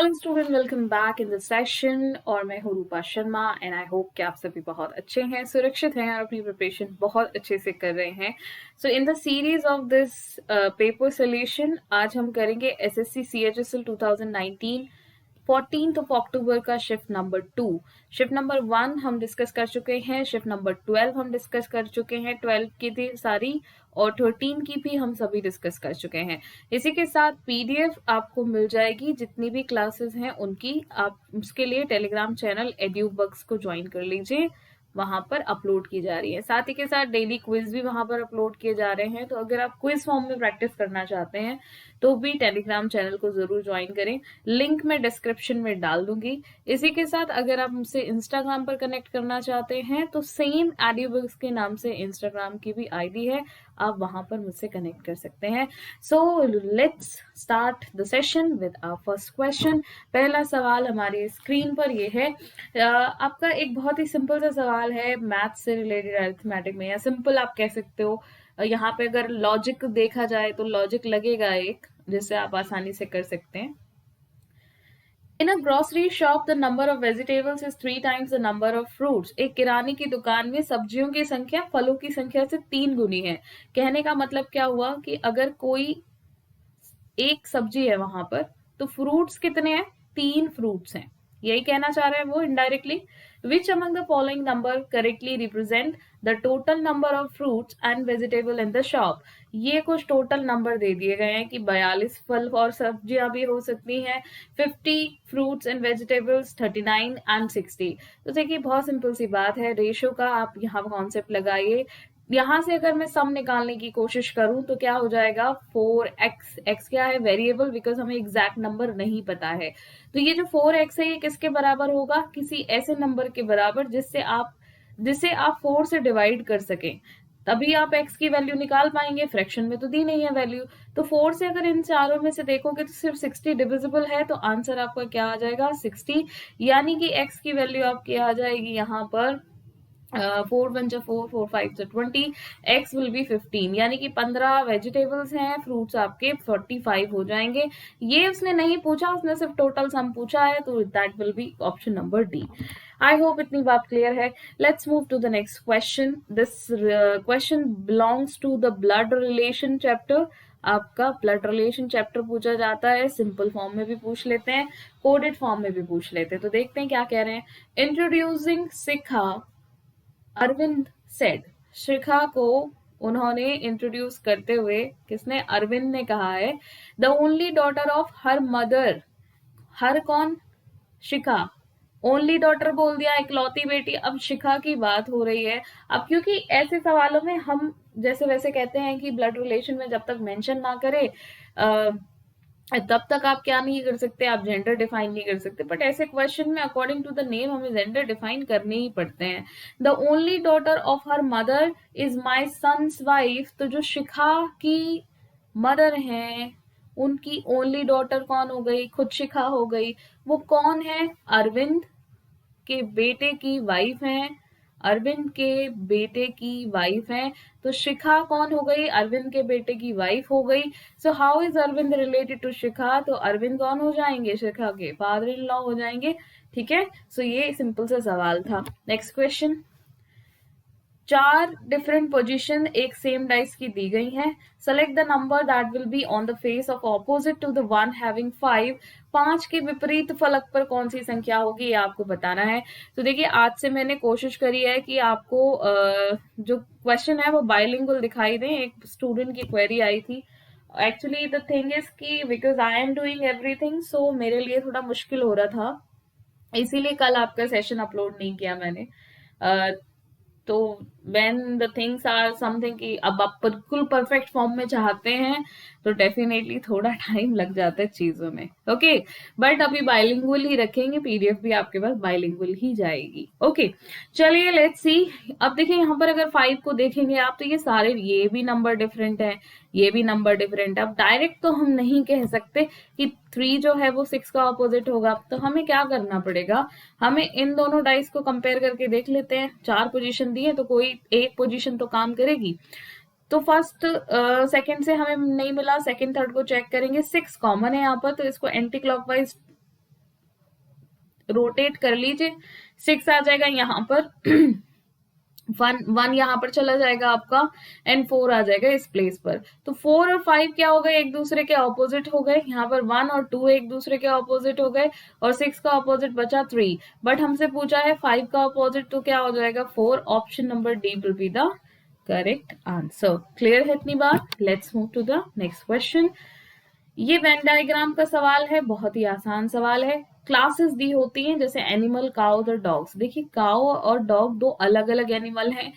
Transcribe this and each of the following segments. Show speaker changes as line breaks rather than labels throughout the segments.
Hello student, welcome back in the session. और मैं हूँ रूपा शर्मा एंड आई होप कि आप सभी बहुत अच्छे हैं, सुरक्षित हैं और अपनी प्रिपरेशन बहुत अच्छे से कर रहे हैं। So in the series of this paper solution आज हम करेंगे SSC CHSL 2019 14th of October का शिफ्ट नंबर 2। शिफ्ट नंबर 1 हम डिस्कस कर चुके हैं, शिफ्ट नंबर 12 हम डिस्कस कर चुके हैं, 12 की थी सारी और 13 की भी हम सभी डिस्कस कर चुके हैं। इसी के साथ पीडीएफ आपको मिल जाएगी जितनी भी क्लासेस हैं उनकी। आप उसके लिए टेलीग्राम चैनल एड्यूबग्स को ज्वाइन कर लीजिए, वहां पर अपलोड की जा रही है। साथ ही के साथ डेली क्विज भी वहां पर अपलोड किए जा रहे हैं, तो अगर आप क्विज फॉर्म में प्रैक्टिस करना चाहते हैं तो भी टेलीग्राम चैनल को जरूर ज्वाइन करें। लिंक मैं डिस्क्रिप्शन में डाल दूंगी। इसी के साथ अगर आप मुझसे इंस्टाग्राम पर कनेक्ट करना चाहते हैं तो सेम एड्यूबग्स के नाम से इंस्टाग्राम की भी आईडी है, आप वहां पर मुझसे कनेक्ट कर सकते हैं। So let's start the session with our first question. पहला सवाल हमारे स्क्रीन पर ये है। आपका एक बहुत ही सिंपल सा सवाल है, मैथ से रिलेटेड, अरिथमेटिक में, या सिंपल आप कह सकते हो। यहाँ पे अगर लॉजिक देखा जाए तो लॉजिक लगेगा एक, जिससे आप आसानी से कर सकते हैं। In a grocery shop, the number of vegetables is 3 times the number of fruits. एक किराने की दुकान में सब्जियों की संख्या फलों की संख्या से 3 गुनी है। कहने का मतलब क्या हुआ कि अगर कोई एक सब्जी है वहां पर, तो फ्रूट्स कितने हैं? 3 फ्रूट्स हैं। यही कहना चाह रहे हैं वो indirectly. Which among the following number correctly represent the total number of fruits and vegetable in the shop. ये कुछ टोटल नंबर दे दिए गए हैं कि 42 फल और सब्जियां भी हो सकती हैं, 50 फ्रूट्स एंड वेजिटेबल्स, 39 एंड 60। तो देखिए बहुत सिंपल सी बात है, रेशियो का आप यहाँ कॉन्सेप्ट लगाइए। यहां से अगर मैं सम निकालने की कोशिश करूं तो क्या हो जाएगा? 4x। x क्या है? वेरिएबल, बिकॉज हमें एग्जैक्ट नंबर नहीं पता है। तो ये जो 4x है ये किसके बराबर होगा? किसी ऐसे नंबर के बराबर जिसे आप 4 से डिवाइड कर सकें, तभी आप x की वैल्यू निकाल पाएंगे। फ्रैक्शन में तो दी नहीं है वैल्यू। तो 4 से अगर इन चारों में से देखोगे तो सिर्फ 60 डिविजिबल है, तो आंसर आपका क्या आ जाएगा? 60। यानी कि x की वैल्यू आपकी आ जाएगी यहाँ पर 4 1 जा 4, 4 5 जा 20, x विल बी 15। यानी कि 15 वेजिटेबल्स हैं, फ्रूट्स आपके 45 हो जाएंगे। ये उसने नहीं पूछा, उसने सिर्फ टोटल सम पूछा है, तो that will be option number D. I hope इतनी बात क्लियर है। Let's move to the next question. This question belongs to the blood relation chapter. आपका ब्लड रिलेशन चैप्टर पूछा जाता है, सिंपल फॉर्म में भी पूछ लेते हैं, कोडेड फॉर्म में भी पूछ लेते हैं। तो देखते हैं क्या कह रहे हैं। इंट्रोड्यूसिंग शिखा, अरविंद सेड। शिखा को उन्होंने इंट्रोड्यूस करते हुए, किसने? अरविंद ने कहा है, the only daughter of her mother. Her कौन? शिखा। ओनली डॉटर बोल दिया, इकलौती बेटी। अब शिखा की बात हो रही है। अब क्योंकि ऐसे सवालों में हम जैसे वैसे कहते हैं कि ब्लड रिलेशन में जब तक मेंशन ना करे तब तक आप क्या नहीं कर सकते, आप जेंडर डिफाइन नहीं कर सकते। बट ऐसे क्वेश्चन में अकॉर्डिंग टू द नेम हमें जेंडर डिफाइन करने ही पड़ते हैं। The only daughter of her mother is my son's wife. तो जो शिखा की मदर हैं, उनकी ओनली डॉटर कौन हो गई? खुद शिखा हो गई। वो कौन है? अरविंद के बेटे की वाइफ हैं। अरविंद के बेटे की वाइफ हैं। तो शिखा कौन हो गई? अरविंद के बेटे की वाइफ हो गई। So how is Arvind related to Shikha? तो अरविंद कौन हो जाएंगे? शिखा के फादर इन लॉ हो जाएंगे। ठीक है, सो ये सिंपल सा सवाल था। Next question. 4 डिफरेंट पोजीशन एक सेम डाइस की दी गई हैं। Select the number that will be on the face of opposite to the one having 5। 5 के विपरीत फलक पर कौन सी संख्या होगी, ये आपको बताना है। तो देखिए आज से मैंने कोशिश करी है कि आपको जो क्वेश्चन है वो बाइलिंगुअल दिखाई दे। एक स्टूडेंट की क्वेरी आई थी। एक्चुअली द थिंग इज कि because I am doing everything, so मेरे लिए थोड़ा मुश्किल हो रहा था, इसीलिए कल आपका सेशन अपलोड नहीं किया मैंने। तो when the things are something कि अब आप बिल्कुल परफेक्ट फॉर्म में चाहते हैं तो डेफिनेटली थोड़ा टाइम लग जाता है चीजों में। ओके, बट अभी बाइलिंगुअल ही रखेंगे, पीडीएफ भी आपके पास बाइलिंगुअल ही जाएगी। ओके, चलिए लेट्स सी। अब देखिए यहाँ पर अगर 5 को देखेंगे आप, तो ये सारे, ये भी नंबर डिफरेंट है, ये भी नंबर डिफरेंट है। अब डायरेक्ट तो हम नहीं कह सकते कि 3 जो है वो 6 का ऑपोजिट होगा। तो हमें क्या करना पड़ेगा? हमें इन दोनों डाइस को कंपेयर करके देख लेते हैं। 4 पोजीशन दी है तो कोई एक पोजीशन तो काम करेगी। तो फर्स्ट सेकंड से हमें नहीं मिला, सेकंड थर्ड को चेक करेंगे। 6 कॉमन है यहाँ पर, तो इसको एंटी क्लॉकवाइज रोटेट कर लीजिए, 6 आ जाएगा यहाँ पर, वन यहाँ पर चला जाएगा आपका, एंड 4 आ जाएगा इस प्लेस पर। तो 4 और 5 क्या हो गए, एक दूसरे के ऑपोजिट हो गए। यहाँ पर 1 और 2 एक दूसरे के ऑपोजिट हो गए, और 6 का ऑपोजिट बचा 3। बट हमसे पूछा है 5 का ऑपोजिट, तो क्या हो जाएगा 4। Option number D will be the correct answer. Clear है इतनी बात? Let's move to the next question. ये वेन डायग्राम का सवाल है, बहुत ही आसान सवाल है। क्लासेस दी होती हैं जैसे एनिमल, काउज और डॉग्स। देखिए काउ और डॉग दो अलग अलग एनिमल हैं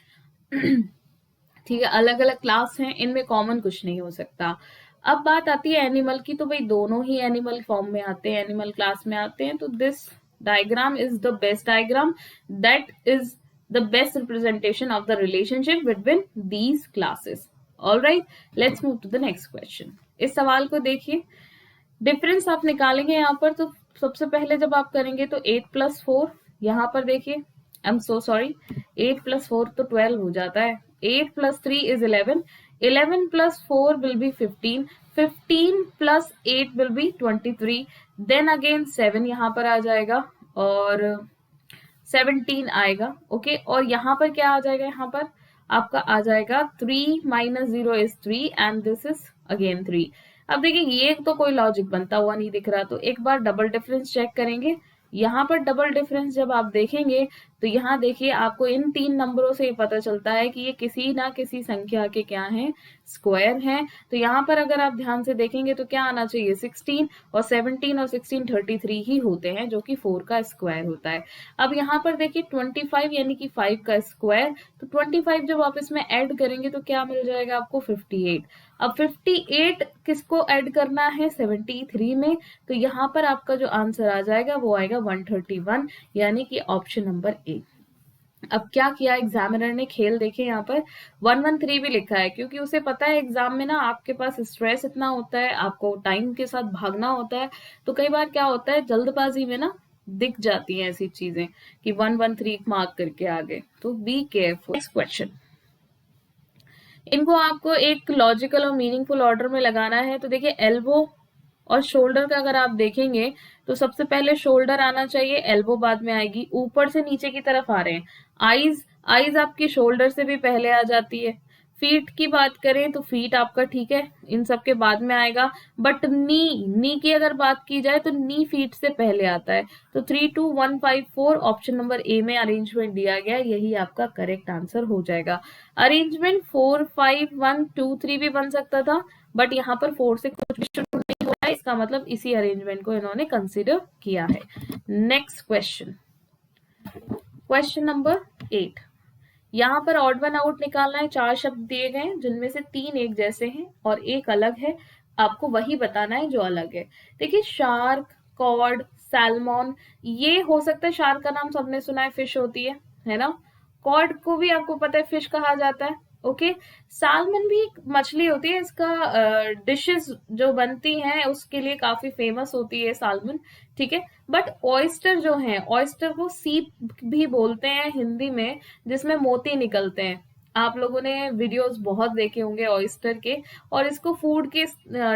ठीक है, अलग अलग क्लास हैं, इनमें कॉमन कुछ नहीं हो सकता। अब बात आती है एनिमल की, तो भाई दोनों ही एनिमल फॉर्म में आते हैं, एनिमल क्लास में आते हैं। तो this diagram is the best diagram, that is the best representation of the relationship between these classes. All right, let's move to the next question. इस सवाल को देखिए, डिफरेंस आप निकालेंगे यहाँ पर। तो सबसे पहले जब आप करेंगे तो 8 प्लस 4, यहाँ पर देखिए, I am so sorry, 8 plus 4 तो 12 हो जाता है, 8 plus 3 is 11, 11 plus 4 will be 15, 15 plus 8 will be 23, then again 7 यहाँ पर आ जाएगा, और 17 आएगा। ओके, और यहाँ पर क्या आ जाएगा, यहाँ पर आपका आ जाएगा 3 minus 0 is 3, and this is again 3। अब देखिए ये तो कोई लॉजिक बनता हुआ नहीं दिख रहा, तो एक बार डबल डिफरेंस चेक करेंगे। यहाँ पर डबल डिफरेंस जब आप देखेंगे तो यहाँ देखिए आपको इन 3 नंबरों से पता चलता है कि ये किसी ना किसी संख्या के क्या हैं, स्क्वायर हैं। तो यहाँ पर अगर आप ध्यान से देखेंगे तो क्या आना चाहिए, 16, और 17 और 16 33 ही होते हैं, जो कि 4 का स्क्वायर होता है। अब यहाँ पर देखिए 25 यानी कि 5 का स्क्वायर, तो 25 जब आप इसमें ऐड करेंगे तो क्या मिल जाएगा आपको, 58। अब 58 किसको ऐड करना है, 73 में, तो यहाँ पर आपका जो आंसर आ जाएगा वो आएगा 131, यानी कि ऑप्शन नंबर ए। अब क्या किया एग्जामिनर ने, खेल देखे, यहाँ पर 113 भी लिखा है, क्योंकि उसे पता है एग्जाम में ना आपके पास स्ट्रेस इतना होता है, आपको टाइम के साथ भागना होता है, तो कई बार क्या होता है जल्दबाजी में ना दिख जाती हैं ऐसी चीजें कि 113 मार्क करके आ गए, तो बी केयरफुल। नेक्स्ट क्वेश्चन, इनको आपको एक लॉजिकल और मीनिंगफुल ऑर्डर में लगाना है। तो देखिए एल्बो और शोल्डर का अगर आप देखेंगे तो सबसे पहले शोल्डर आना चाहिए, एल्बो बाद में आएगी। ऊपर से नीचे की तरफ आ रहे हैं, आईज, आईज आपकी शोल्डर से भी पहले आ जाती है। फीट की बात करें तो फीट आपका ठीक है, इन सब के बाद में आएगा। बट नी की अगर बात की जाए तो नी फीट से पहले आता है। तो 3 2 1 5 4 ऑप्शन नंबर ए में अरेंजमेंट दिया गया, यही आपका करेक्ट आंसर हो जाएगा। अरेंजमेंट 4 5 1 2 3 भी बन सकता था, बट यहाँ पर 4 से कुछ भी शुरू नहीं हुआ है, इसका मतलब इसी अरेंजमेंट को इन्होंने कंसिडर किया है। Next question, question number 8। यहाँ पर ऑड वन आउट निकालना है। 4 शब्द दिए गए हैं जिनमें से 3 एक जैसे हैं और एक अलग है, आपको वही बताना है जो अलग है। देखिए शार्क, कॉड, सैल्मन, ये हो सकता है, शार्क का नाम सबने सुना है, फिश होती है ना। कॉड को भी आपको पता है फिश कहा जाता है। ओके, सालमन भी एक मछली होती है, इसका डिशेस जो बनती हैं उसके लिए काफी फेमस होती है सालमन, ठीक है। बट ऑयस्टर जो है, ऑयस्टर को सीप भी बोलते हैं हिंदी में, जिसमें मोती निकलते हैं। आप लोगों ने वीडियोस बहुत देखे होंगे ऑयस्टर के, और इसको फूड के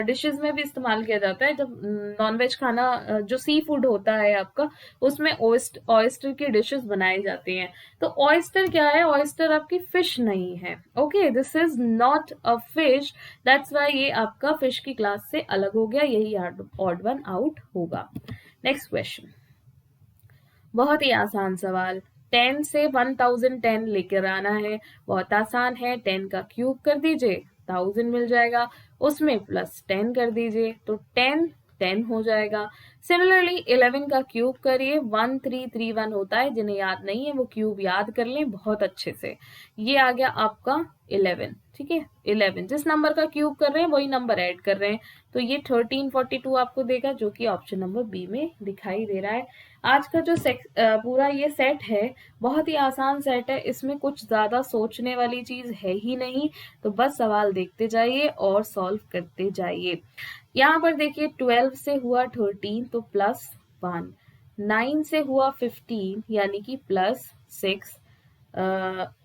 डिशेस में भी इस्तेमाल किया जाता है। जब नॉनवेज खाना जो सी फूड होता है आपका, उसमें ऑयस्टर की डिशेस बनाई जाती हैं। तो ऑयस्टर क्या है, ऑयस्टर आपकी फिश नहीं है। Okay, this is not a fish, that's why ये आपका फिश की क्लास से अलग हो गया, यही ऑड वन आउट होगा। नेक्स्ट क्वेश्चन, बहुत ही आसान सवाल, 10 से 1010 लेकर आना है, बहुत आसान है। 10 का क्यूब कर दीजिए, 1000 मिल जाएगा, उसमें प्लस 10 कर दीजिए तो 10 10 हो जाएगा। सिमिलरली 11 का क्यूब करिए, 1331 होता है, जिन्हें याद नहीं है वो क्यूब याद कर लें बहुत अच्छे से। ये आ गया आपका 11, ठीक है। 11 जिस नंबर का क्यूब कर रहे हैं वही नंबर ऐड कर रहे हैं, तो ये 1342 आपको देगा, जो कि ऑप्शन नंबर बी में दिखाई दे रहा है। आज का जो पूरा ये सेट है बहुत ही आसान सेट है, इसमें कुछ ज्यादा सोचने वाली चीज है ही नहीं, तो बस सवाल देखते जाइए और सॉल्व करते जाइए। यहाँ पर देखिए 12 से हुआ 13 तो प्लस 1, 9 से हुआ 15 यानी कि प्लस 6,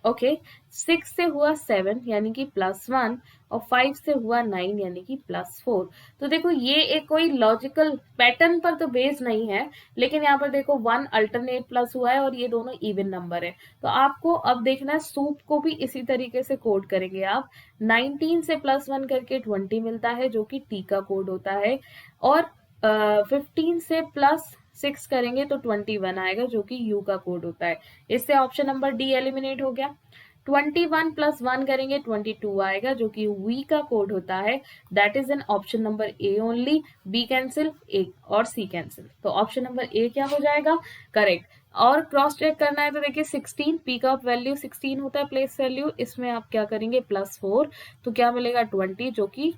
ओके, 6 से हुआ 7 यानी कि +1, और 5 से हुआ 9 यानी कि +4। तो देखो ये एक कोई लॉजिकल पैटर्न पर तो बेस नहीं है, लेकिन यहाँ पर देखो 1 अल्टरनेट प्लस हुआ है और ये दोनों इवन नंबर है। तो आपको अब देखना है सूप को भी इसी तरीके से कोड करेंगे आप। 19 से +1 करके 20 मिलता है जो कि टी का कोड होता है, और 15 से +6 करेंगे तो 21 आएगा जो कि यू का कोड होता है। इससे ऑप्शन नंबर डी एलिमिनेट हो गया। 21 + 1 करेंगे 22 आएगा जो कि वी का कोड होता है। That is an option number A only. B cancel, A और सी कैंसिल, तो ऑप्शन नंबर ए क्या हो जाएगा? करेक्ट। और क्रॉस चेक करना है तो देखिए 16 पी का वैल्यू 16 होता है प्लेस वैल्यू, इसमें आप क्या करेंगे +4, तो क्या मिलेगा 20 जो कि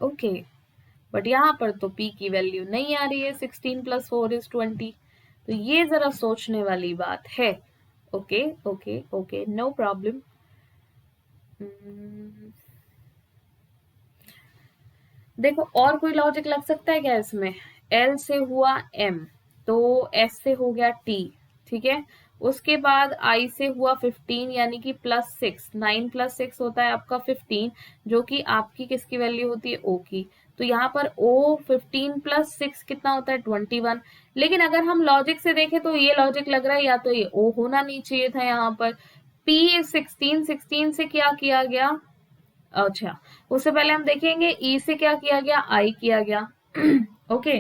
ओके, बट यहाँ पर तो p की वैल्यू नहीं आ रही है, 16 + 4 = 20, तो ये जरा सोचने वाली बात है। Okay okay okay, no problem. देखो और कोई लॉजिक लग सकता है क्या इसमें? L से हुआ M, तो S से हो गया T, ठीक है। उसके बाद I से हुआ 15 यानी कि +6, 9 + 6 होता है आपका 15, जो कि आपकी किसकी वैल्यू होती है? O की। तो यहाँ पर O 15 + 6 कितना होता है? 21। लेकिन अगर हम लॉजिक से देखें तो ये लॉजिक लग रहा है या तो ये O होना नहीं चाहिए था यहाँ पर। P 16, 16 से क्या किया गया? अच्छा, उससे पहले हम देखेंगे ई से क्या किया गया? आई किया गया। ओके,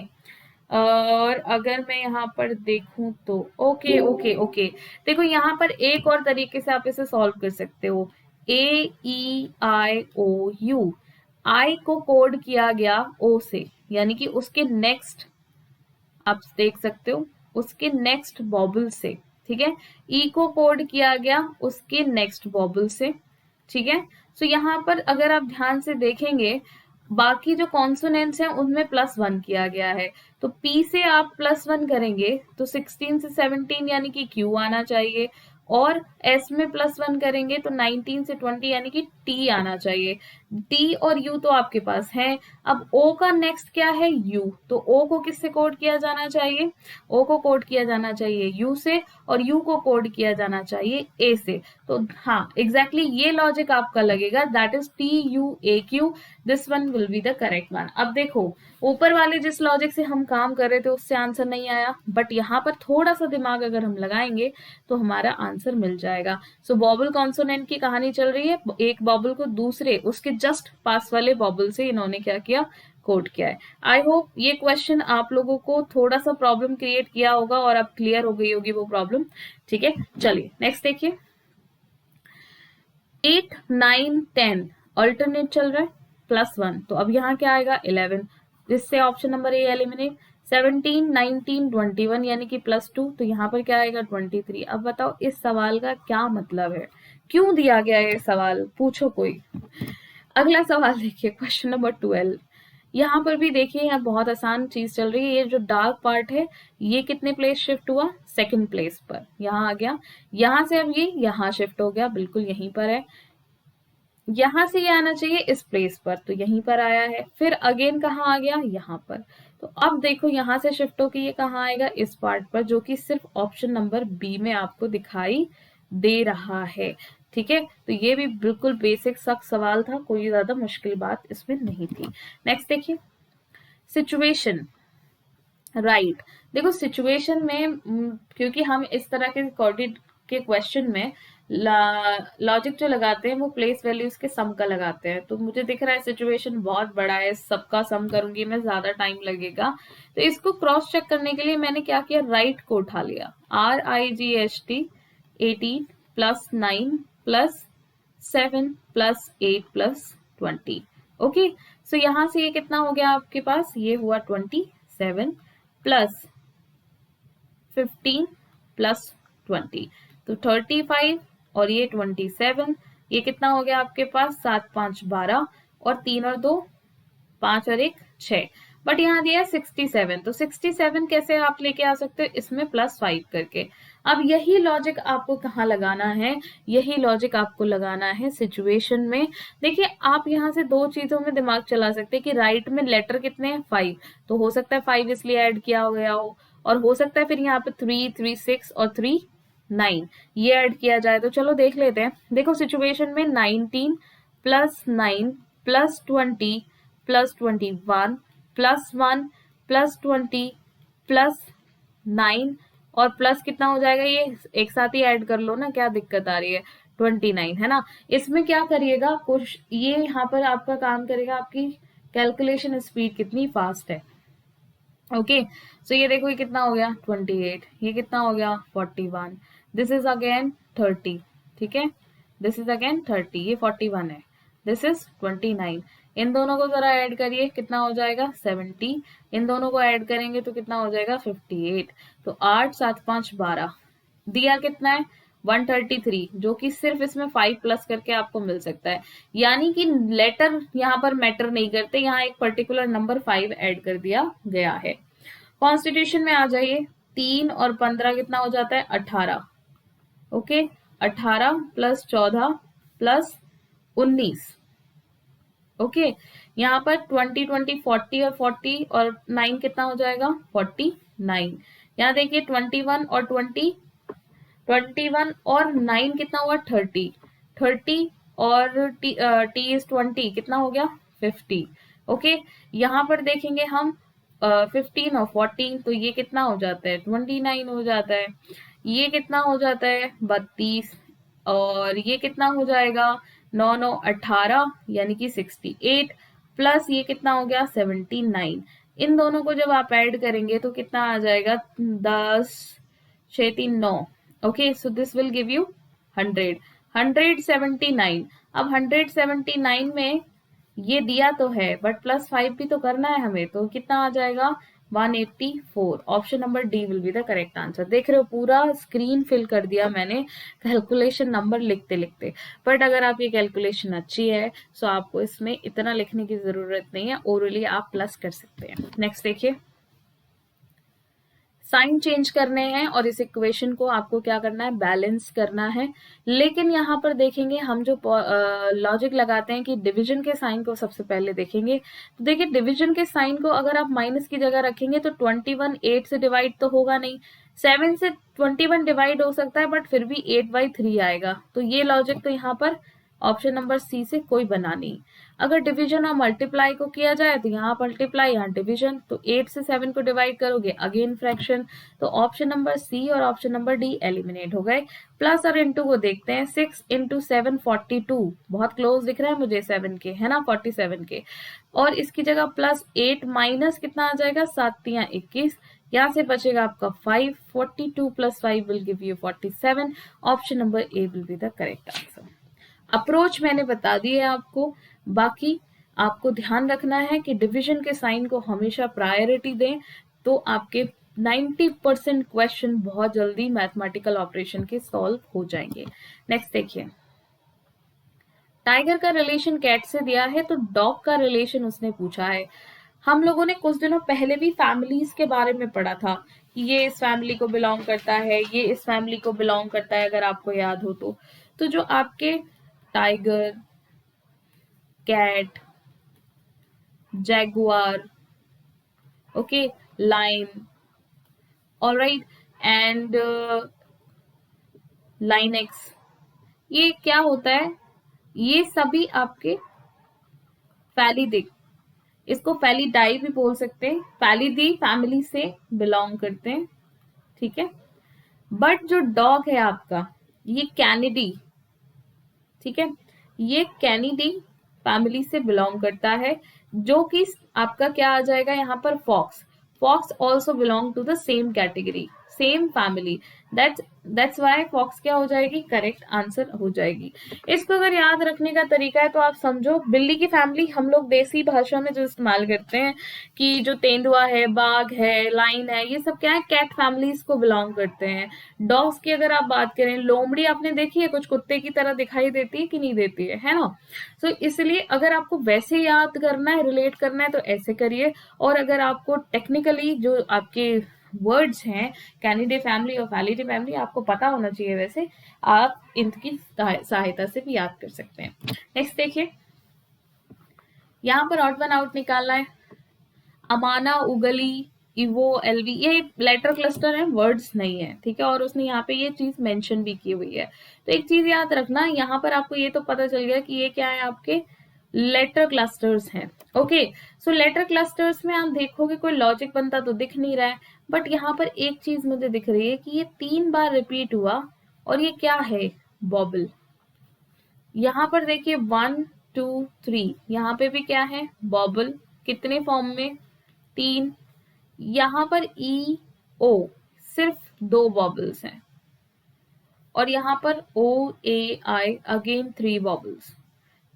और अगर मैं यहाँ पर देखूं तो ओके ओके ओके, देखो यहाँ पर एक और तरीके से आप इसे सॉल्व कर सकते हो। AEIOU, आई को कोड किया गया ओ से, यानी कि उसके नेक्स्ट, आप देख सकते हो उसके नेक्स्ट बॉबल से, ठीक है। ई को कोड किया गया उसके नेक्स्ट बॉबल से, ठीक है। सो यहाँ पर अगर आप ध्यान से देखेंगे बाकी जो कॉन्सोनेंट्स हैं उनमें +1 किया गया है, तो P से आप +1 करेंगे तो 16 से 17 यानी कि Q आना चाहिए, और S में +1 करेंगे तो 19 से 20 यानी कि T आना चाहिए। T और U तो आपके पास है। अब O का नेक्स्ट क्या है? U, तो O को किससे कोड किया जाना चाहिए? O को कोड किया जाना चाहिए U से, और U को कोड किया जाना चाहिए A से। तो हाँ, एग्जैक्टली ये लॉजिक आपका लगेगा, that is TUAQ, this one will be the correct one. अब देखो ऊपर वाले जिस लॉजिक से हम काम कर रहे थे उससे आंसर नहीं आया, बट यहाँ पर थोड़ा सा दिमाग अगर हम लगाएंगे तो हमारा आंसर मिल जाएगा। सो बॉबल कॉन्सोनेंट की कहानी चल रही है, एक बॉबल को दूसरे उसके जस्ट पास वाले बॉबल से इन्होंने क्या किया? कोड किया है। आई होप ये क्वेश्चन आप लोगों को थोड़ा सा प्रॉब्लम क्रिएट किया होगा और अब क्लियर हो गई होगी वो प्रॉब्लम, ठीक है। चलिए नेक्स्ट देखिए, 8, 9, 10 अल्टरनेट चल रहा है +1, तो अब यहाँ क्या आएगा? 11, जिससे ऑप्शन नंबर ए एलिमिनेट। 17, 19, 21 यानी कि +2, तो यहाँ पर क्या आएगा? 23। अब बताओ इस सवाल का क्या मतलब है, क्यों दिया गया ये सवाल? पूछो कोई। अगला सवाल देखिए, क्वेश्चन नंबर 12। यहाँ पर भी देखिए यहाँ बहुत आसान चीज चल रही है। ये जो डार्क पार्ट है ये कितने प्लेस शिफ्ट हुआ? सेकंड प्लेस पर, यहाँ आ गया। यहाँ से अब ये यहाँ शिफ्ट हो गया, बिल्कुल यहीं पर है। यहाँ से ये आना चाहिए इस प्लेस पर, तो यहीं पर आया है। फिर अगेन कहाँ आ गया? यहाँ पर। तो अब देखो यहाँ से शिफ्ट होके ये कहाँ आएगा? इस पार्ट पर, जो कि सिर्फ ऑप्शन नंबर बी में आपको दिखाई दे रहा है, ठीक है। तो ये भी बिल्कुल बेसिक सा सवाल था, कोई ज्यादा मुश्किल बात इसमें नहीं थी। नेक्स्ट देखिए, सिचुएशन, राइट। देखो सिचुएशन में क्योंकि हम इस तरह के कोऑर्डिनेट के क्वेश्चन में लॉजिक जो लगाते हैं वो प्लेस वैल्यूज के सम का लगाते हैं, तो मुझे दिख रहा है सिचुएशन बहुत बड़ा है, सबका सम करूंगी मैं, ज्यादा टाइम लगेगा। तो इसको क्रॉस चेक करने के लिए मैंने क्या किया? राइट को उठा लिया, RIGHT 18 + 9 + 7 + 8 + 20। ओके, सो यहाँ से ये कितना हो गया आपके पास? ये हुआ 27 + 15 + 20, तो 35, और ये 27, ये कितना हो गया आपके पास? 7, 5, 12, और 3 और 2 5 और 1 6, बट यहाँ दिया है 67, तो 67 कैसे आप लेके आ सकते हो? इसमें +5 करके। अब यही लॉजिक आपको कहाँ लगाना है? यही लॉजिक आपको लगाना है सिचुएशन में। देखिए आप यहाँ से दो चीजों में दिमाग चला सकते हैं कि राइट में लेटर कितने हैं? 5, तो हो सकता है 5 इसलिए ऐड किया गया हो, और हो सकता है फिर यहाँ पे 3, 3, 6 और 3 9, ये ऐड किया जाए तो चलो देख लेते हैं। देखो सिचुएशन में 19 plus 9 plus 20 plus 21 plus 1 plus 20 plus 9 और प्लस कितना हो जाएगा, ये एक साथ ही ऐड कर लो ना, क्या दिक्कत आ रही है, 29 है ना। इसमें क्या करिएगा, कुछ ये यहाँ पर आपका काम करेगा, आपकी कैलकुलेशन स्पीड कितनी फास्ट है। ओके, सो ये देखो ये कितना हो गया 28, ये कितना हो गया 41, दिस इज अगेन 30, ठीक है, दिस इज अगेन 30, ये 41 है, दिस इज 29। इन दोनों को जरा ऐड करिए, कितना हो जाएगा 70, इन दोनों को ऐड करेंगे तो कितना हो जाएगा 58। तो 8 7 5 12, दिया कितना है 133, जो कि सिर्फ इसमें 5 प्लस करके आपको मिल सकता है। यानी कि लेटर यहाँ पर मैटर नहीं करते, यहाँ एक पर्टिकुलर नंबर 5 ऐड कर दिया गया है। कॉन्स्टिट्यूशन में आ जाइए, 3 और 15 कितना हो जाता है 18। Okay, 18 plus 14 plus 19। ओके, यहाँ पर 20 20 40 और 40 और 9 कितना हो जाएगा 49। यहाँ देखिए 21 और 21 और 9 कितना हुआ 30, 30 और टी इज 20 कितना हो गया 50। ओके, यहाँ पर देखेंगे हम 15 और 14, तो ये कितना हो जाता है 29 हो जाता है, ये कितना हो जाता है 32, और ये कितना हो जाएगा 9 9 18 यानी कि 68, प्लस ये कितना हो गया 79। इन दोनों को जब आप ऐड करेंगे तो कितना आ जाएगा 10 6 3 9। Okay, so this will give you 100, 179। अब 179 में ये दिया तो है बट प्लस 5 भी तो करना है हमें, तो कितना आ जाएगा 184। Option number D will be the correct answer. देख रहे हो पूरा स्क्रीन फिल कर दिया मैंने कैलकुलेशन नंबर लिखते लिखते। बट अगर आप ये कैलकुलेशन अच्छी है सो आपको इसमें इतना लिखने की जरूरत नहीं है, ओरली आप प्लस कर सकते हैं। नेक्स्ट देखिए, साइन चेंज करने हैं और इस इक्वेशन को आपको क्या करना है बैलेंस करना है। लेकिन यहाँ पर देखेंगे हम जो लॉजिक लगाते हैं कि डिवीजन के साइन को सबसे पहले देखेंगे। तो देखिए डिवीजन के साइन को अगर आप माइनस की जगह रखेंगे तो 21 8 से डिवाइड तो होगा नहीं, 7 से 21 डिवाइड हो सकता है बट फिर भी 8/3 आएगा। तो ये लॉजिक तो यहाँ पर ऑप्शन नंबर सी से कोई बना नहीं। अगर डिवीजन और मल्टीप्लाई को किया जाए तो यहाँ मल्टीप्लाई यहाँ डिवीजन, तो 8 से 7 को डिवाइड करोगे अगेन फ्रैक्शन, तो ऑप्शन नंबर सी और ऑप्शन नंबर डी एलिमिनेट हो गए। प्लस और इंटू को देखते हैं, 6 इंटू 7 42, बहुत क्लोज दिख रहा है मुझे 7 के, है ना 47 के, और इसकी जगह प्लस 8 माइनस कितना आ जाएगा 7 तियां 21, यहाँ से बचेगा आपका 5, 42 plus 5 will give you 47। Option number A will be the correct answer. Approach मैंने बता दी है आपको, बाकी आपको ध्यान रखना है कि डिवीजन के साइन को हमेशा प्रायोरिटी दें, तो आपके 90% क्वेश्चन बहुत जल्दी मैथमेटिकल ऑपरेशन के सॉल्व हो जाएंगे। नेक्स्ट देखिए, टाइगर का रिलेशन कैट से दिया है तो डॉग का रिलेशन उसने पूछा है। हम लोगों ने कुछ दिनों पहले भी फैमिलीज के बारे में पढ़ा था कि ये इस फैमिली को बिलोंग करता है, ये इस फैमिली को बिलोंग करता है, अगर आपको याद हो तो जो आपके tiger, cat, jaguar, okay, lion, all right, and lynx, ये क्या होता है, ये सभी आपके फैलिडी, इसको फैलिडाई भी बोल सकते हैं, फैलिडी फैमिली से बिलोंग करते हैं, ठीक है। बट जो डॉग है आपका ये कैनिडी, ठीक है, ये कैनिडी फैमिली से बिलोंग करता है, जो कि आपका क्या आ जाएगा यहाँ पर fox, fox also belong to the same category, same family, that's why fox क्या हो जाएगी करेक्ट आंसर हो जाएगी। इसको अगर याद रखने का तरीका है तो आप समझो बिल्ली की फैमिली हम लोग देसी भाषा में जो इस्तेमाल करते हैं कि जो तेंदुआ है, बाघ है, लाइन है, ये सब क्या है कैट फैमिलीज को बिलोंग करते हैं। डॉग्स की अगर आप बात करें, लोमड़ी आपने देखी है, कुछ कुत्ते की तरह दिखाई देती है कि नहीं देती है ना। सो इसलिए अगर आपको वैसे याद करना है, रिलेट करना है तो ऐसे करिए, और अगर आपको टेक्निकली जो आपके वर्ड्स हैं कैनिडे फैमिली और फैलिडे फैमिली आपको पता होना चाहिए, वैसे आप इनकी सहायता से भी याद कर सकते हैं। नेक्स्ट देखिए, यहाँ पर ऑड वन आउट निकालना है। अमाना उगली इवो, एलवी, ये लेटर क्लस्टर है, वर्ड्स नहीं है, ठीक है। और उसने यहाँ पे ये चीज मेंशन भी की हुई है। तो एक चीज याद रखना, यहाँ पर आपको ये तो पता चल गया कि ये क्या है, आपके लेटर क्लस्टर्स हैं। ओके, सो लेटर क्लस्टर्स में आप देखोगे कोई लॉजिक बनता तो दिख नहीं रहा है, बट यहाँ पर एक चीज मुझे दिख रही है कि ये 3 बार रिपीट हुआ, और ये क्या है, बॉबल। यहाँ पर देखिए 1 2 3, यहाँ पे भी क्या है, बॉबल। कितने फॉर्म में, 3। यहाँ पर ई ओ सिर्फ 2 बॉबल्स हैं, और यहाँ पर ओ ए आई अगेन 3 बॉबल्स।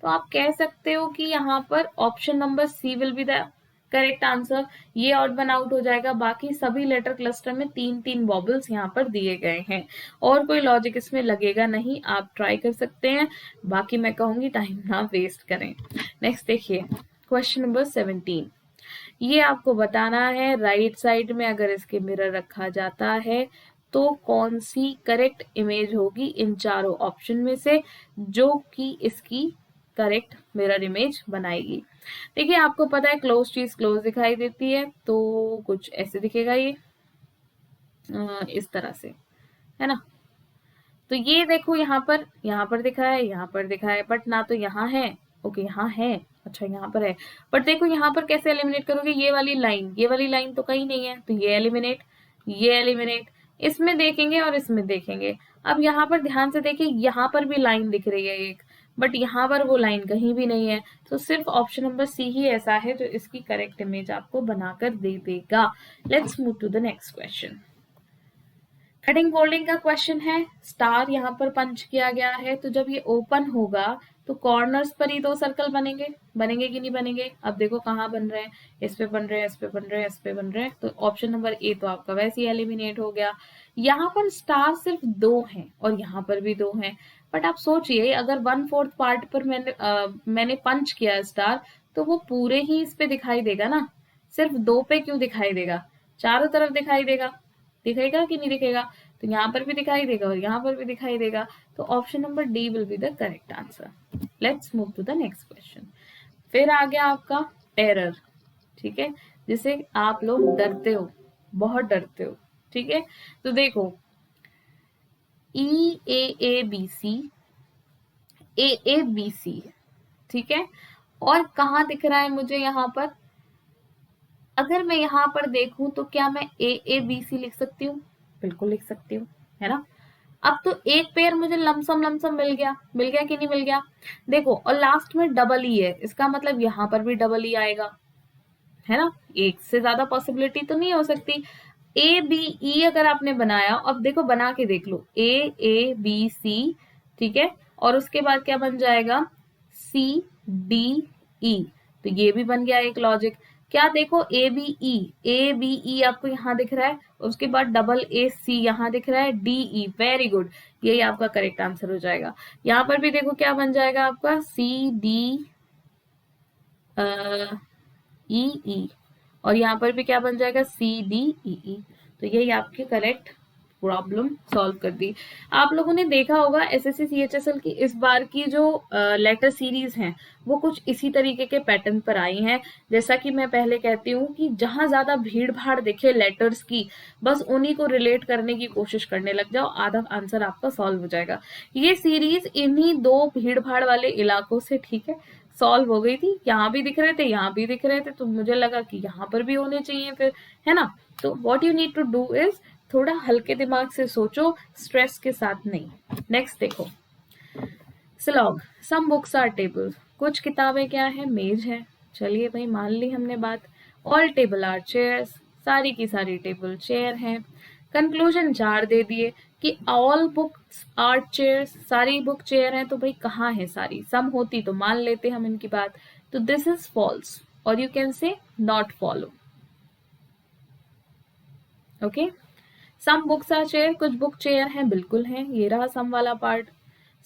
तो आप कह सकते हो कि यहाँ पर option number C will be the correct answer. ये ऑड वन आउट हो जाएगा, बाकी सभी लेटर क्लस्टर में 3 बॉबल्स यहाँ पर दिए गए हैं, और कोई लॉजिक इसमें लगेगा नहीं। आप ट्राई कर सकते हैं, बाकी मैं कहूंगी टाइम ना वेस्ट करें। नेक्स्ट देखिए, क्वेश्चन नंबर 17। ये आपको बताना है राइट साइड में अगर इसके मिरर रखा जाता है तो कौन सी करेक्ट इमेज होगी इन चारों ऑप्शन में से, जो कि इसकी करेक्ट मिरर इमेज बनाएगी। देखिए आपको पता है क्लोज चीज क्लोज दिखाई देती है, तो कुछ ऐसे दिखेगा ये, इस तरह से, है ना। तो ये देखो यहाँ पर दिखा है, यहाँ पर दिखा है, बट ना तो यहाँ है, ओके यहाँ है, अच्छा यहाँ पर है, बट देखो यहाँ पर कैसे एलिमिनेट करोगे, ये वाली लाइन तो कहीं नहीं है, तो ये एलिमिनेट, ये एलिमिनेट, इसमें देखेंगे और इसमें देखेंगे। अब यहाँ पर ध्यान से देखिए, यहाँ पर भी लाइन दिख रही है एक, बट यहाँ पर वो लाइन कहीं भी नहीं है, तो सिर्फ ऑप्शन नंबर सी ही ऐसा है जो इसकी करेक्ट इमेज आपको बनाकर दे देगा। Let's move to the next question. Heading folding का क्वेश्चन है, स्टार यहाँ पर पंच किया गया है, तो जब ये ओपन होगा तो कॉर्नर्स पर ही 2 सर्कल बनेंगे, बनेंगे कि नहीं बनेंगे। अब देखो कहाँ बन रहे हैं, इस पे बन रहे हैं, इस पे बन रहे हैं, इस पे बन रहे हैं, तो ऑप्शन नंबर ए तो आपका वैसे ही एलिमिनेट हो गया। यहाँ पर स्टार सिर्फ 2 हैं और यहाँ पर भी 2 हैं, बट आप सोचिए अगर 1/4 पार्ट पर मैंने पंच किया स्टार, तो वो पूरे ही इस पे दिखाई देगा ना, सिर्फ 2 पे क्यों दिखाई देगा, चारों तरफ दिखाई देगा, दिखेगा कि नहीं दिखेगा। तो यहाँ पर भी दिखाई देगा और यहाँ पर भी दिखाई देगा, तो option number D will be the correct answer. Let's move to the next question. फिर आ गया आपका टेरर, ठीक है, जिसे आप लोग डरते हो, बहुत डरते हो, ठीक है। तो देखो ई A B C, A B C, ठीक है, और कहाँ दिख रहा है मुझे यहाँ पर, अगर मैं यहाँ पर देखूं तो क्या मैं ए बी सी लिख सकती हूँ, बिल्कुल लिख सकती हूँ, है ना। अब तो एक पेयर मुझे लमसम लमसम मिल गया कि नहीं मिल गया। देखो और लास्ट में डबल ई है, इसका मतलब यहाँ पर भी डबल ई आएगा, है ना। एक से ज्यादा पॉसिबिलिटी तो नहीं हो सकती। ए बी ई अगर आपने बनाया, अब देखो बना के देख लो, ए बी सी, ठीक है, और उसके बाद क्या बन जाएगा, सी डी ई, तो ये भी बन गया एक लॉजिक। क्या देखो ए बी ई आपको यहाँ दिख रहा है, उसके बाद डबल ए सी यहाँ दिख रहा है, डी ई, वेरी गुड, यही आपका करेक्ट आंसर हो जाएगा। यहाँ पर भी देखो क्या बन जाएगा आपका, सी डी ई ई, और यहाँ पर भी क्या बन जाएगा, सी डी ई ई। तो यही आपकी करेक्ट प्रॉब्लम सॉल्व कर दी। आप लोगों ने देखा होगा एसएससी सीएचएसएल की इस बार की जो लेटर सीरीज हैं वो कुछ इसी तरीके के पैटर्न पर आई हैं। जैसा कि मैं पहले कहती हूँ कि जहां ज्यादा भीड़ भाड़ दिखे लेटर्स की, बस उन्हीं को रिलेट करने की कोशिश करने लग जाओ, आधा आंसर आपका सॉल्व हो जाएगा। ये सीरीज इन्हीं 2 भीड़ भाड़ वाले इलाकों से, ठीक है, सॉल्व हो गई थी। यहाँ भी दिख रहे थे, यहाँ भी दिख रहे थे, तो मुझे लगा कि यहाँ पर भी होने चाहिए फिर, है ना। तो what you need to do is थोड़ा हल्के दिमाग से सोचो, स्ट्रेस के साथ नहीं। नेक्स्ट देखो, slog, some books are table, कुछ किताबें क्या है, मेज है। चलिए भाई मान ली हमने बात। ऑल टेबल आर चेयर्स, सारी की सारी टेबल चेयर है। कंक्लूजन 4 दे दिए कि ऑल बुक्स आर चेयर्स, सारी बुक चेयर है, तो भाई कहाँ है सारी, सम होती तो मान लेते हम इनकी बात। तो दिस इज फॉल्स, और you can say not follow, okay. Some books are chair, कुछ बुक चेयर हैं, बिल्कुल हैं, ये रहा सम वाला part.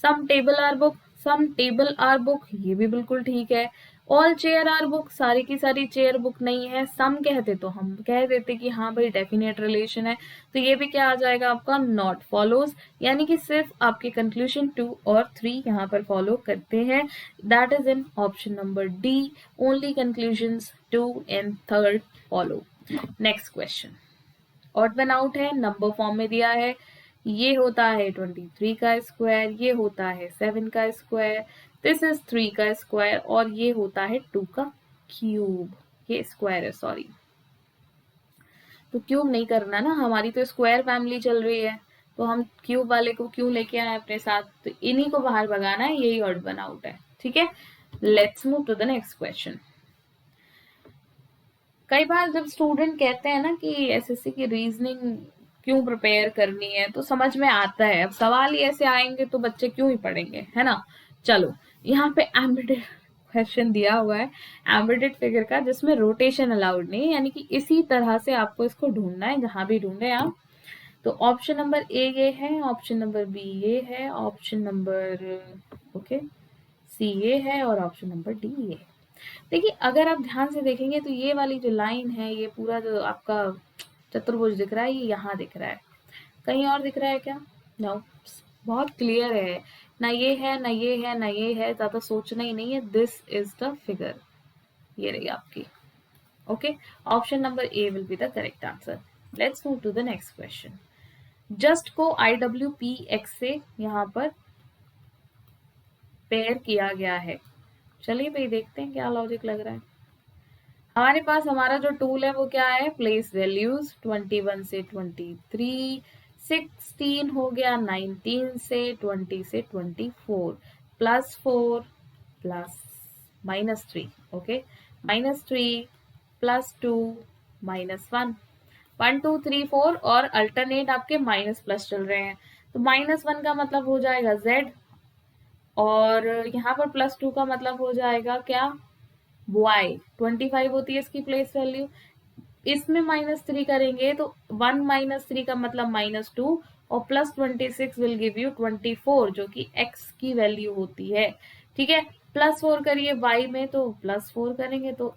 Some table are book, some table are book, ये भी बिल्कुल ठीक है। ऑल चेयर आर बुक, सारी की सारी चेयर बुक नहीं है। सम कहते तो हम कह देते कि हाँ भाई डेफिनेट रिलेशन है, तो ये भी क्या आ जाएगा आपका, नॉट फॉलोज, यानी कि सिर्फ आपके कंक्लूजन 2 और 3 यहाँ पर फॉलो करते हैं। That is in option number D, only conclusion 2 and 3 follow. Next question, odd one out है, नंबर फॉर्म में दिया है, ये होता है 23 का स्क्वायर, ये होता है 7 का स्क्वायर, दिस इज 3 का स्क्वायर, और ये होता है 2 का क्यूब। ये स्क्वायर है, सॉरी, तो क्यूब नहीं करना ना, हमारी तो स्क्वायर फैमिली चल रही है, तो हम क्यूब वाले को क्यों लेके आए अपने साथ, तो इन्हीं को बाहर भगाना है, यही ऑड वन आउट है। ठीक है, let's move to the next question. कई बार जब स्टूडेंट कहते हैं ना कि एसएससी की रीजनिंग क्यों प्रिपेयर करनी है, तो समझ में आता है, अब सवाल ही ऐसे आएंगे तो बच्चे क्यों ही पढ़ेंगे, है ना। चलो, यहाँ पे एम्बेडेड क्वेश्चन दिया हुआ है, एम्बेडेड फिगर का, जिसमें रोटेशन अलाउड नहीं है, यानी कि इसी तरह से आपको इसको ढूंढना है जहां भी ढूंढे आप। तो ऑप्शन नंबर ए ये है, ऑप्शन नंबर बी ये है, ऑप्शन नंबर ओके सी ये है, और ऑप्शन नंबर डी ये है। देखिए, अगर आप ध्यान से देखेंगे तो ये वाली जो लाइन है, ये पूरा जो आपका चतुर्भुज दिख रहा है, ये यहाँ दिख रहा है, कहीं और दिख रहा है क्या? नो, बहुत क्लियर है, ना ये है ना ये है ना ये है, ज्यादा सोचना ही नहीं है, दिस इज द फिगर, ये रही आपकी। Okay, option number A will be the correct answer. Let's move to the next question. Just को IWPX से यहाँ पर पेयर किया गया है। चलिए भाई देखते हैं क्या लॉजिक लग रहा है। हमारे पास हमारा जो टूल है वो क्या है, प्लेस वैल्यूज, 21 से 23, 16 हो गया 19 से, 20 से 24, +4 प्लस -3, ओके, -3 +2 -1, 1 2 3 4, और अल्टरनेट आपके माइनस प्लस चल रहे हैं, तो -1 का मतलब हो जाएगा z, और यहाँ पर +2 का मतलब हो जाएगा क्या, y। 25 होती है इसकी प्लेस वैल्यू, इसमें -3 करेंगे तो 1 -3 का मतलब -2, और +26 विल गिव यू 24, जो कि x की वैल्यू होती है। ठीक है, +4 करिए y में, तो +4 करेंगे तो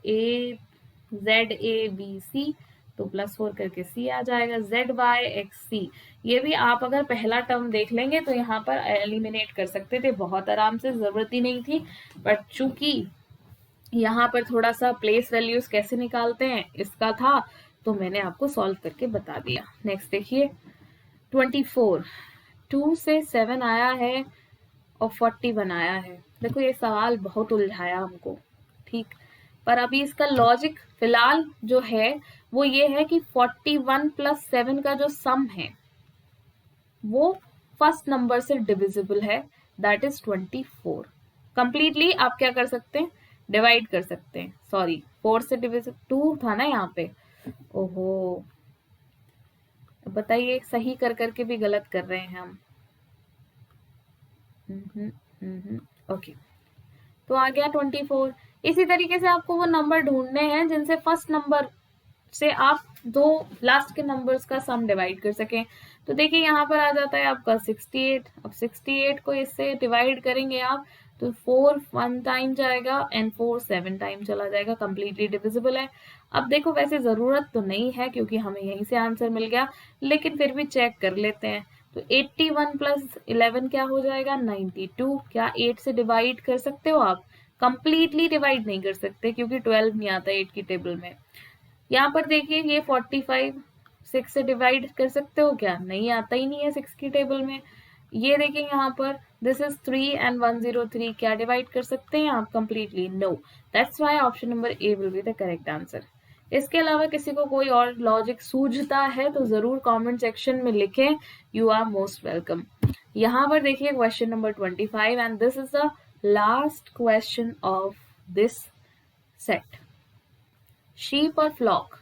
ZABC, तो +4 करके C आ जाएगा, ZYXC। ये भी आप अगर पहला टर्म देख लेंगे तो यहाँ पर एलिमिनेट कर सकते थे बहुत आराम से, जरूरत ही नहीं थी, बट चूंकि यहाँ पर थोड़ा सा प्लेस वैल्यूज कैसे निकालते हैं इसका था, तो मैंने आपको सॉल्व करके बता दिया। नेक्स्ट देखिए, 24, 2 से 7 आया है और 41 आया है। देखो, ये सवाल बहुत उलझाया हमको, ठीक, पर अभी इसका लॉजिक फिलहाल जो है वो ये है कि 41 + 7 का जो सम है वो फर्स्ट नंबर से डिविजिबल है, दैट इज 24। कंप्लीटली आप क्या कर सकते हैं, डिवाइड कर सकते हैं, सॉरी 4 से डिविजिबल 2 था ना यहाँ पे, ओहो, बताइए, सही कर करके भी गलत कर रहे हैं हम। ओके, तो आ गया 24। इसी तरीके से आपको वो नंबर ढूंढने हैं जिनसे फर्स्ट नंबर से आप दो लास्ट के नंबर्स का सम डिवाइड कर सकें। तो देखिए यहाँ पर आ जाता है आपका 68। अब 68 को इससे डिवाइड करेंगे आप, तो 4 1 टाइम जाएगा एंड 4 7 टाइम चला जाएगा, कंप्लीटली डिविजिबल है। अब देखो, वैसे जरूरत तो नहीं है क्योंकि हमें यहीं से आंसर मिल गया, लेकिन फिर भी चेक कर लेते हैं। तो 81 + 11 क्या हो जाएगा, 92। क्या 8 से डिवाइड कर सकते हो आप? कंप्लीटली डिवाइड नहीं कर सकते क्योंकि 12 नहीं आता 8 की टेबल में। यहाँ पर देखिए, ये 45 6 से डिवाइड कर सकते हो क्या? नहीं आता ही नहीं है 6 की टेबल में। ये देखिए यहाँ पर, दिस इज 3 एंड 103, क्या डिवाइड कर सकते हैं आप completely? No, that's why option number A will be the correct answer. इसके अलावा किसी को कोई और लॉजिक सूझता है तो जरूर कमेंट सेक्शन में लिखें, यू आर मोस्ट वेलकम। यहाँ पर देखिए question number 25, and this is the last question of this set. Sheep और फ्लॉक,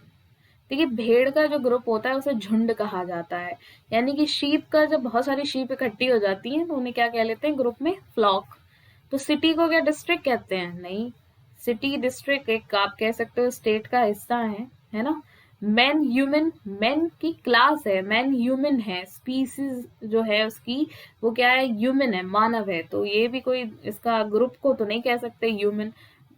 देखिए भेड़ का जो ग्रुप होता है उसे झुंड कहा जाता है, यानी कि शीप का जब बहुत सारी शीप इकट्ठी हो जाती हैं तो उन्हें क्या कह लेते हैं ग्रुप में? फ्लॉक। तो सिटी को क्या डिस्ट्रिक्ट कहते हैं? नहीं, सिटी डिस्ट्रिक्ट एक आप कह सकते हो स्टेट का हिस्सा है ना। मैन ह्यूमन, मैन की क्लास है, मैन ह्यूमन है, स्पीसीज जो है उसकी वो क्या है? ह्यूमन है, मानव है, तो ये भी कोई इसका ग्रुप को तो नहीं कह सकते ह्यूमन।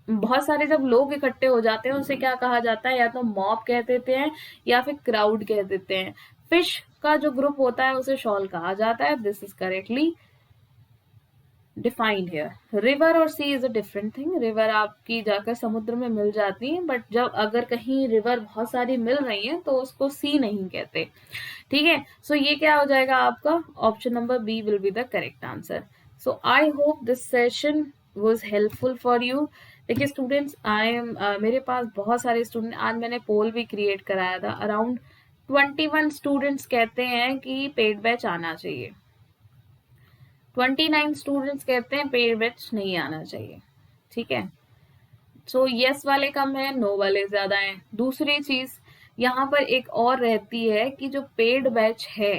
बहुत सारे जब लोग इकट्ठे हो जाते हैं उसे क्या कहा जाता है? या तो मॉब कह देते हैं या फिर क्राउड कह देते हैं। फिश का जो ग्रुप होता है उसे शॉल कहा जाता है, this is correctly defined here. River और sea is a different thing. River आपकी जाकर समुद्र में मिल जाती है, बट जब अगर कहीं रिवर बहुत सारी मिल रही है तो उसको सी नहीं कहते। ठीक है, सो ये क्या हो जाएगा आपका, option number B will be the correct answer. So I hope this session was helpful for you. देखिए स्टूडेंट्स, आई एम मेरे पास बहुत सारे स्टूडेंट, आज मैंने पोल भी क्रिएट कराया था। अराउंड 21 स्टूडेंट्स कहते हैं कि पेड बैच आना चाहिए, 29 स्टूडेंट्स कहते हैं पेड बैच नहीं आना चाहिए। ठीक है, सो यस वाले कम है, नो वाले ज्यादा हैं। दूसरी चीज यहाँ पर एक और रहती है कि जो पेड बैच है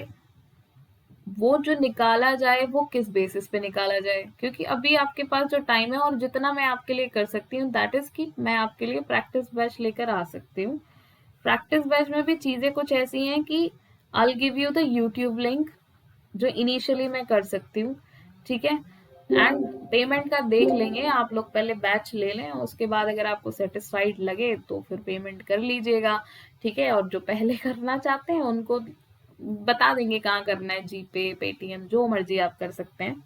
वो जो निकाला जाए वो किस बेसिस पे निकाला जाए, क्योंकि अभी आपके पास जो टाइम है और जितना मैं आपके लिए कर सकती हूँ दैट इज कि मैं आपके लिए प्रैक्टिस बैच लेकर आ सकती हूँ। प्रैक्टिस बैच में भी चीजें कुछ ऐसी हैं कि I give you the YouTube link जो इनिशियली मैं कर सकती हूँ। ठीक है, एंड पेमेंट का देख लेंगे, आप लोग पहले बैच ले लें, उसके बाद अगर आपको सेटिस्फाइड लगे तो फिर पेमेंट कर लीजिएगा। ठीक है, और जो पहले करना चाहते हैं उनको बता देंगे कहाँ करना है, जीपे, पेटीएम, जो मर्जी आप कर सकते हैं।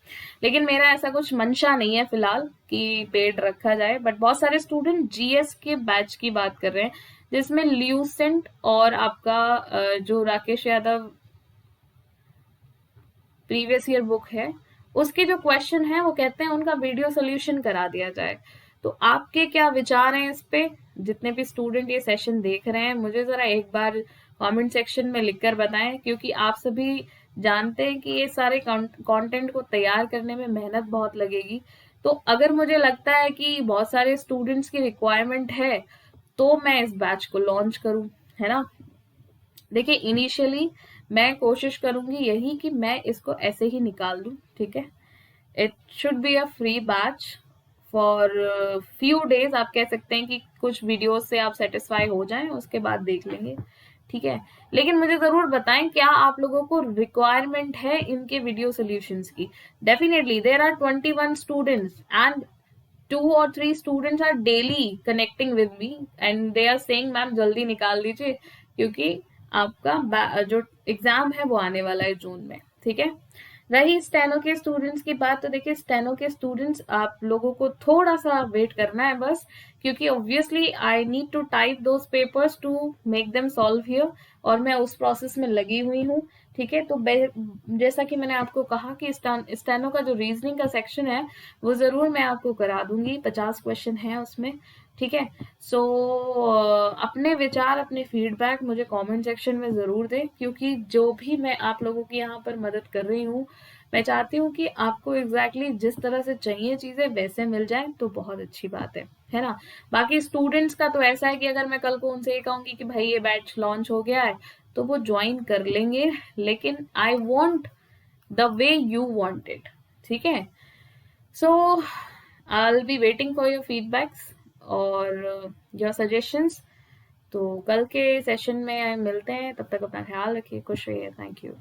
लेकिन मेरा ऐसा कुछ मंशा नहीं है फिलहाल कि पेड रखा जाए, बट बहुत सारे स्टूडेंट जीएस के बैच की बात कर रहे हैं जिसमें ल्यूसेंट और आपका जो Rakesh Yadav previous year book है उसके जो क्वेश्चन है वो कहते हैं उनका वीडियो सोल्यूशन करा दिया जाए। तो आपके क्या विचार हैं इस पे? जितने भी स्टूडेंट ये सेशन देख रहे हैं मुझे जरा एक बार कमेंट सेक्शन में लिखकर बताएं, क्योंकि आप सभी जानते हैं कि ये सारे कंटेंट को तैयार करने में मेहनत बहुत लगेगी। तो अगर मुझे लगता है कि बहुत सारे स्टूडेंट्स की रिक्वायरमेंट है तो मैं इस बैच को लॉन्च करूं, है ना। देखिए इनिशियली मैं कोशिश करूंगी यही कि मैं इसको ऐसे ही निकाल दूं। ठीक है, it should be a free batch for few days. आप कह सकते हैं कि कुछ वीडियोस से आप सेटिस्फाई हो जाएं, उसके बाद देख लेंगे। ठीक है, लेकिन मुझे जरूर बताएं क्या आप लोगों को रिक्वायरमेंट है इनके वीडियो सोल्यूशंस की। Definitely there are 21 students and 2 or 3 students are daily connecting with me and they are saying ma'am जल्दी निकाल दीजिए, क्योंकि आपका जो एग्जाम है वो आने वाला है जून में। ठीक है, रही स्टेनो के स्टूडेंट्स की बात, तो देखिए स्टेनो के स्टूडेंट्स आप लोगों को थोड़ा सा वेट करना है बस, क्योंकि obviously I need to type those papers to make them solve here, और मैं उस प्रोसेस में लगी हुई हूँ। ठीक है, तो जैसा कि मैंने आपको कहा कि स्टेनो का जो रीजनिंग का सेक्शन है वो जरूर मैं आपको करा दूंगी, 50 क्वेश्चन है उसमें। ठीक है, सो अपने विचार, अपने फीडबैक मुझे कमेंट सेक्शन में ज़रूर दें, क्योंकि जो भी मैं आप लोगों की यहाँ पर मदद कर रही हूँ मैं चाहती हूँ कि आपको एग्जैक्टली जिस तरह से चाहिए चीज़ें वैसे मिल जाए तो बहुत अच्छी बात है ना। बाकी स्टूडेंट्स का तो ऐसा है कि अगर मैं कल को उनसे ये कहूँगी कि भाई ये बैच लॉन्च हो गया है तो वो ज्वाइन कर लेंगे, लेकिन I want the way you want it. ठीक है, so I will be waiting for your feedbacks और योर सजेशंस। तो कल के सेशन में मिलते हैं, तब तक अपना ख्याल रखिए, खुश रहिए, थैंक यू।